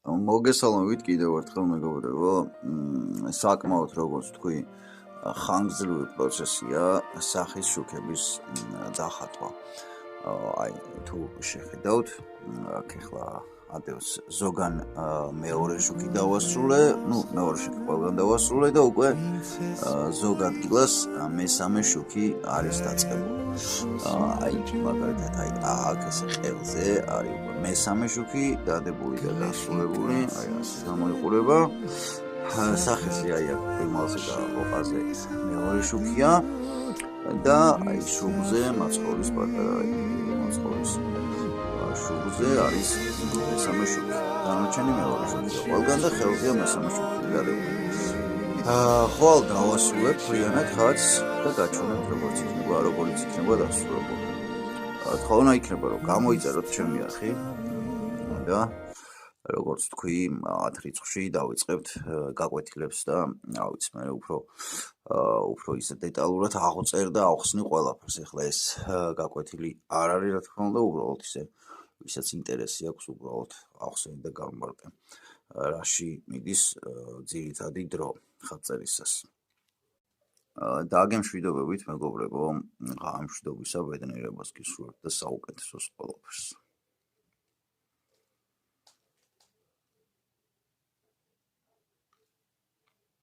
მოგესალმებით კიდევ ერთხელ მეგობრებო. საკმაოდ როგორც თქვი, ხანგრძლივი პროცესია სახის შუქების დახატვა. აი თუ შეხედავთ, აქ ახლა ადევს ზოგან მეორე შუქი დავასრულე, მეორე შუქი ყველგან დავასრულე და უკვე ზოგ ადგილას მესამე შუქი არის დაწყებული. აი მაგალითად აი აქ ესე ყელზე არის უკვე მესამე შუქი დადებული და დასრულებული, აი ასე გამოიყურება. სახეზე აი აქ პრიმალზე და ოპაზე მეორე შუქია და აი შუბზე მაცხოვრის პატარა მაცხოვრის შუბზე არის მესამე შუქი. დანარჩენი მეორე შუქია ყველგან და ხელზეა მესამე შუქი დადებული. ხვალ დავასრულებ ფრიანად ხაზს და გაჩვენებთ როგორც იქნება დასრულებული. თხოვნა იქნება რომ გამოიწეროთ ჩემი არხი და როგორც თქვი 10 რიცხვში დავიწყებთ გაკვეთილებს და ავიც მე უფრო ისე დეტალურად აღვწერ და ავხსნი ყველაფერს. ეხლა ეს გაკვეთილი არ არის რა თქმა უნდა, უბრალოდ ისე ვისაც ინტერესი აქვს უბრალოდ ავხსენ და გავმარტე რაში მიდის ძირითადი დრო ხატწერისას. დაგემშვიდობებით მეგობრებო, ამ მშვიდობისა ბედნიერებას გისურვებთ და საუკეთესოს ყველაფერს.